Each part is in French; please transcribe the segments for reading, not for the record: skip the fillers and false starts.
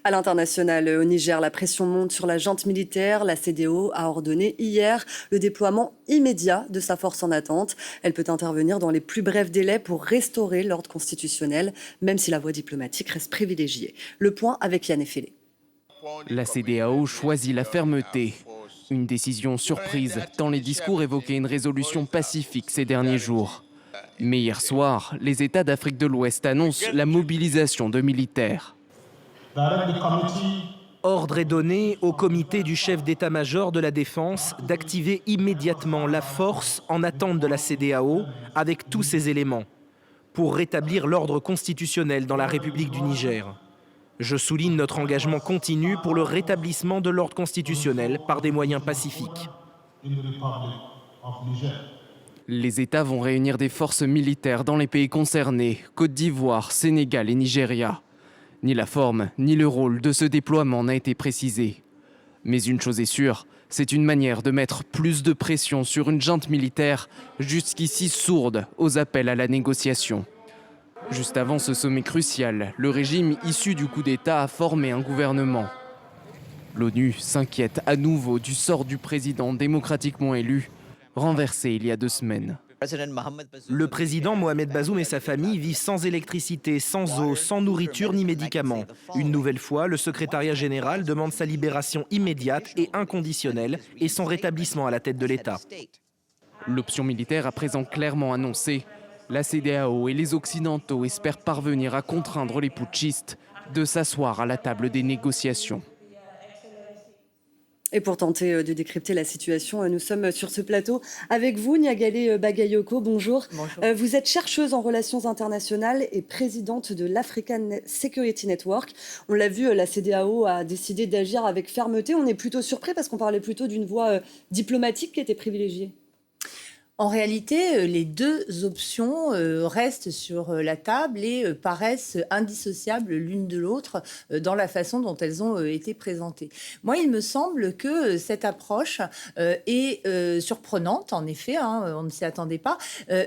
À l'international, au Niger, la pression monte sur la junte militaire. La CEDEAO a ordonné hier le déploiement immédiat de sa force en attente. Elle peut intervenir dans les plus brefs délais pour restaurer l'ordre constitutionnel, même si la voie diplomatique reste privilégiée. Le point avec Yann Effelé. La CEDEAO choisit la fermeté. Une décision surprise, tant les discours évoquaient une résolution pacifique ces derniers jours. Mais hier soir, les États d'Afrique de l'Ouest annoncent la mobilisation de militaires. Ordre est donné au comité du chef d'état-major de la Défense d'activer immédiatement la force en attente de la CEDEAO avec tous ses éléments pour rétablir l'ordre constitutionnel dans la République du Niger. Je souligne notre engagement continu pour le rétablissement de l'ordre constitutionnel par des moyens pacifiques. Les États vont réunir des forces militaires dans les pays concernés, Côte d'Ivoire, Sénégal et Nigeria. Ni la forme, ni le rôle de ce déploiement n'a été précisé. Mais une chose est sûre, c'est une manière de mettre plus de pression sur une junte militaire jusqu'ici sourde aux appels à la négociation. Juste avant ce sommet crucial, le régime issu du coup d'État a formé un gouvernement. L'ONU s'inquiète à nouveau du sort du président démocratiquement élu, renversé il y a 2 semaines. Le président Mohamed Bazoum et sa famille vivent sans électricité, sans eau, sans nourriture ni médicaments. Une nouvelle fois, le secrétariat général demande sa libération immédiate et inconditionnelle et son rétablissement à la tête de l'État. L'option militaire à présent clairement annoncée. La CEDEAO et les Occidentaux espèrent parvenir à contraindre les putschistes de s'asseoir à la table des négociations. Et pour tenter de décrypter la situation, nous sommes sur ce plateau avec vous, Niagalé Bagayoko. Bonjour. Bonjour. Vous êtes chercheuse en relations internationales et présidente de l'African Security Network. On l'a vu, la CEDEAO a décidé d'agir avec fermeté. On est plutôt surpris parce qu'on parlait plutôt d'une voie diplomatique qui était privilégiée. En réalité, les deux options restent sur la table et paraissent indissociables l'une de l'autre dans la façon dont elles ont été présentées. Moi, il me semble que cette approche est surprenante, en effet, on ne s'y attendait pas,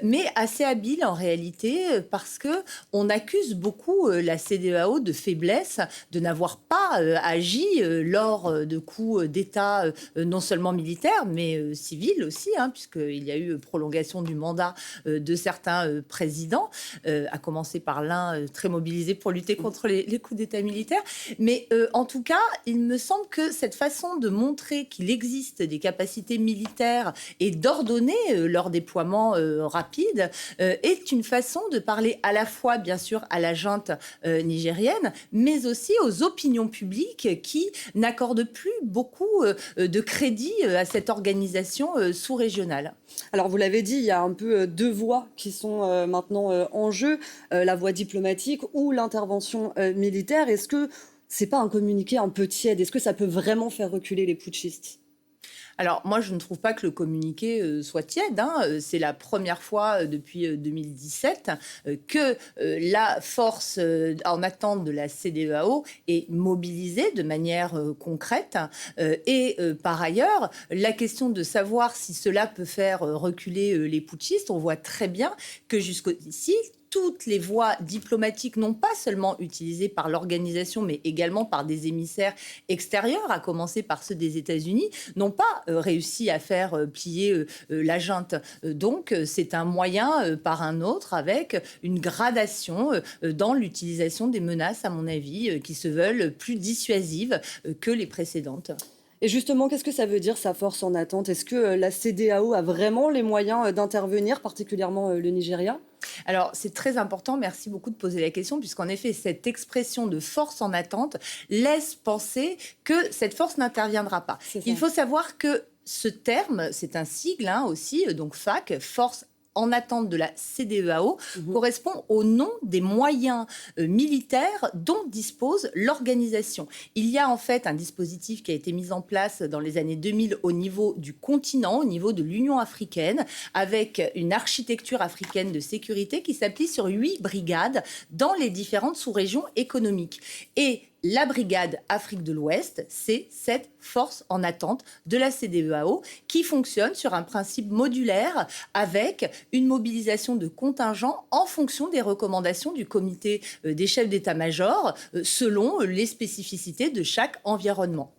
mais assez habile en réalité parce qu'on accuse beaucoup la CEDEAO de faiblesse, de n'avoir pas agi lors de coups d'État non seulement militaires, mais civils aussi, puisqu'il y a eu prolongation du mandat de certains présidents, à commencer par l'un très mobilisé pour lutter contre les coups d'État militaires. Mais en tout cas, il me semble que cette façon de montrer qu'il existe des capacités militaires et d'ordonner leur déploiement rapide est une façon de parler à la fois, bien sûr, à la junte nigérienne, mais aussi aux opinions publiques qui n'accordent plus beaucoup de crédit à cette organisation sous-régionale. Alors, vous l'avez dit, il y a un peu deux voies qui sont maintenant en jeu, la voie diplomatique ou l'intervention militaire. Est-ce que c'est pas un communiqué un peu tiède? Est-ce que ça peut vraiment faire reculer les putschistes? Alors, moi, je ne trouve pas que le communiqué soit tiède. C'est la première fois depuis 2017 que la force en attente de la CEDEAO est mobilisée de manière concrète. Et par ailleurs, la question de savoir si cela peut faire reculer les putschistes, on voit très bien que jusqu'ici, toutes les voies diplomatiques, non pas seulement utilisées par l'organisation, mais également par des émissaires extérieurs, à commencer par ceux des États-Unis, n'ont pas réussi à faire plier la junte. Donc, c'est un moyen par un autre, avec une gradation dans l'utilisation des menaces, à mon avis, qui se veulent plus dissuasives que les précédentes. Et justement, qu'est-ce que ça veut dire, sa force en attente? Est-ce que la CEDEAO a vraiment les moyens d'intervenir, particulièrement le Nigeria? Alors, c'est très important, merci beaucoup de poser la question, puisqu'en effet, cette expression de force en attente laisse penser que cette force n'interviendra pas. Il faut savoir que ce terme, c'est un sigle aussi, donc FAC, force en attente de la CEDEAO, correspond au nom des moyens militaires dont dispose l'organisation. Il y a en fait un dispositif qui a été mis en place dans les années 2000 au niveau du continent, au niveau de l'Union africaine, avec une architecture africaine de sécurité qui s'appuie sur 8 brigades dans les différentes sous-régions économiques. Et la brigade Afrique de l'Ouest, c'est cette force en attente de la CEDEAO qui fonctionne sur un principe modulaire avec une mobilisation de contingents en fonction des recommandations du comité des chefs d'état-major selon les spécificités de chaque environnement.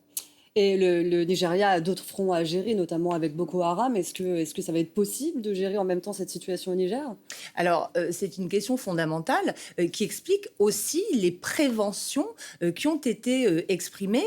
Et le Nigeria a d'autres fronts à gérer, notamment avec Boko Haram. Est-ce que ça va être possible de gérer en même temps cette situation au Niger ? Alors, c'est une question fondamentale qui explique aussi les préventions qui ont été exprimées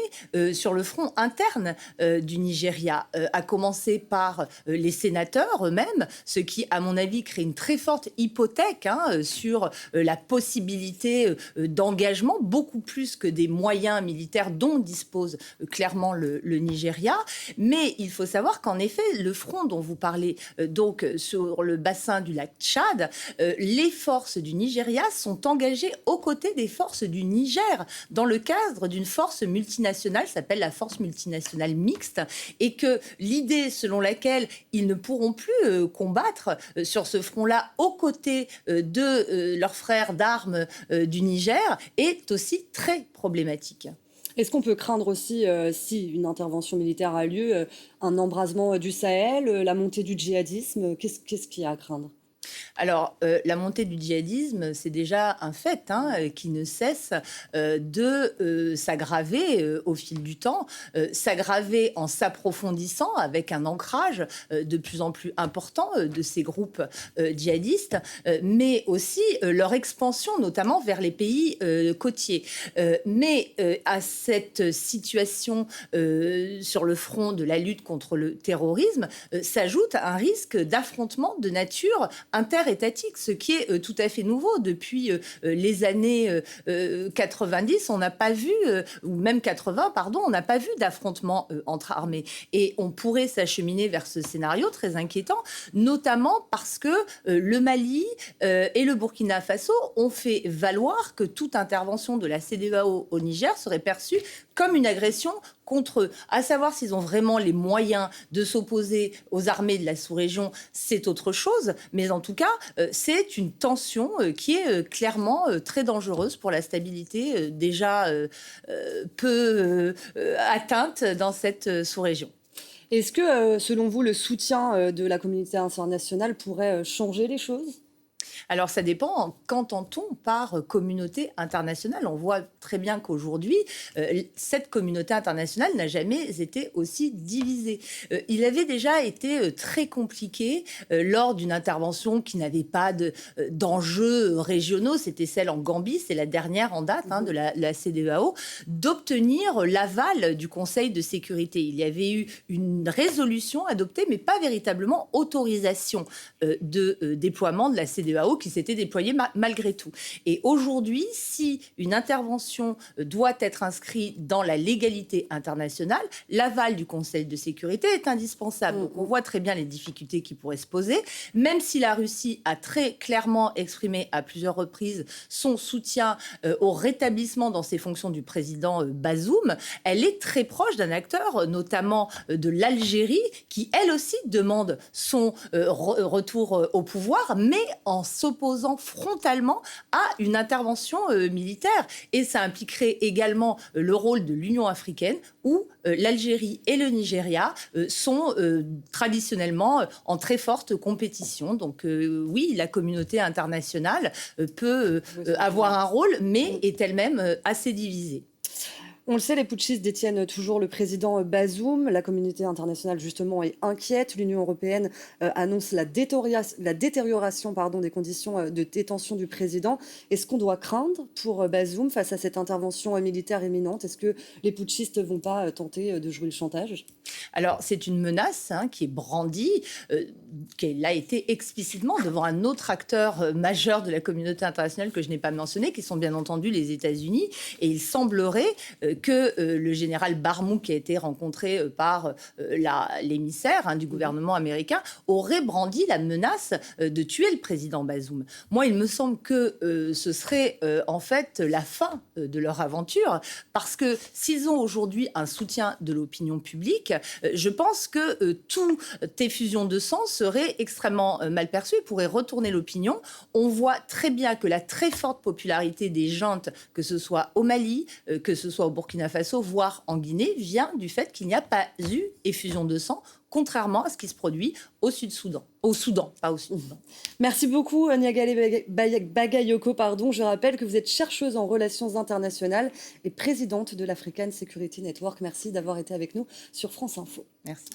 sur le front interne du Nigeria, à commencer par les sénateurs eux-mêmes, ce qui, à mon avis, crée une très forte hypothèque sur la possibilité d'engagement, beaucoup plus que des moyens militaires dont dispose clairement le Nigeria. Mais il faut savoir qu'en effet, le front dont vous parlez, donc sur le bassin du lac Tchad, les forces du Nigeria sont engagées aux côtés des forces du Niger dans le cadre d'une force multinationale, s'appelle la force multinationale mixte, et que l'idée selon laquelle ils ne pourront plus combattre sur ce front-là aux côtés de leurs frères d'armes du Niger est aussi très problématique. Est-ce qu'on peut craindre aussi, si une intervention militaire a lieu, un embrasement du Sahel, la montée du djihadisme ? Qu'est-ce qu'il y a à craindre ? Alors, la montée du djihadisme, c'est déjà un fait qui ne cesse de s'aggraver au fil du temps, s'aggraver en s'approfondissant avec un ancrage de plus en plus important de ces groupes djihadistes, mais aussi leur expansion, notamment vers les pays côtiers. Mais à cette situation sur le front de la lutte contre le terrorisme, s'ajoute un risque d'affrontement de nature interétatique, ce qui est tout à fait nouveau. Depuis les années 90, on n'a pas vu, ou même 80, pardon, on n'a pas vu d'affrontement entre armées. Et on pourrait s'acheminer vers ce scénario très inquiétant, notamment parce que le Mali et le Burkina Faso ont fait valoir que toute intervention de la CEDEAO au Niger serait perçue comme une agression contre eux. À savoir s'ils ont vraiment les moyens de s'opposer aux armées de la sous-région, c'est autre chose. Mais en tout cas, c'est une tension qui est clairement très dangereuse pour la stabilité déjà peu atteinte dans cette sous-région. Est-ce que, selon vous, le soutien de la communauté internationale pourrait changer les choses ? Alors, ça dépend. Qu'entend-on par communauté internationale ? On voit très bien qu'aujourd'hui, cette communauté internationale n'a jamais été aussi divisée. Il avait déjà été très compliqué lors d'une intervention qui n'avait pas d'enjeux régionaux. C'était celle en Gambie, c'est la dernière en date de la CEDEAO, d'obtenir l'aval du Conseil de sécurité. Il y avait eu une résolution adoptée, mais pas véritablement autorisation de déploiement de la CEDEAO qui s'était déployée malgré tout. Et aujourd'hui, si une intervention doit être inscrite dans la légalité internationale, l'aval du Conseil de sécurité est indispensable. Donc on voit très bien les difficultés qui pourraient se poser, même si la Russie a très clairement exprimé à plusieurs reprises son soutien au rétablissement dans ses fonctions du président Bazoum. Elle est très proche d'un acteur, notamment de l'Algérie, qui elle aussi demande son retour au pouvoir, mais en s'opposant frontalement à une intervention militaire. Et ça impliquerait également le rôle de l'Union africaine, où l'Algérie et le Nigeria sont traditionnellement en très forte compétition. Donc oui, la communauté internationale peut avoir un rôle, mais est elle-même assez divisée. On le sait, les putschistes détiennent toujours le président Bazoum. La communauté internationale, justement, est inquiète. L'Union européenne annonce la détérioration des conditions de détention du président. Est-ce qu'on doit craindre pour Bazoum face à cette intervention militaire imminente ? Est-ce que les putschistes ne vont pas tenter de jouer le chantage ? Alors, c'est une menace qui est brandie, qu'elle a été explicitement devant un autre acteur majeur de la communauté internationale que je n'ai pas mentionné, qui sont bien entendu les États-Unis. Et il semblerait que le général Barmou, qui a été rencontré par l'émissaire du gouvernement américain, aurait brandi la menace de tuer le président Bazoum. Moi, il me semble que ce serait en fait la fin de leur aventure, parce que s'ils ont aujourd'hui un soutien de l'opinion publique, je pense que toute effusion de sang serait extrêmement mal perçue et pourrait retourner l'opinion. On voit très bien que la très forte popularité des juntes, que ce soit au Mali, que ce soit au Burkina Faso, voire en Guinée, vient du fait qu'il n'y a pas eu effusion de sang, contrairement à ce qui se produit au Sud-Soudan. Au Soudan, pas au Soudan. Merci beaucoup, Niagale Bagayoko. Je rappelle que vous êtes chercheuse en relations internationales et présidente de l'African Security Network. Merci d'avoir été avec nous sur France Info. Merci.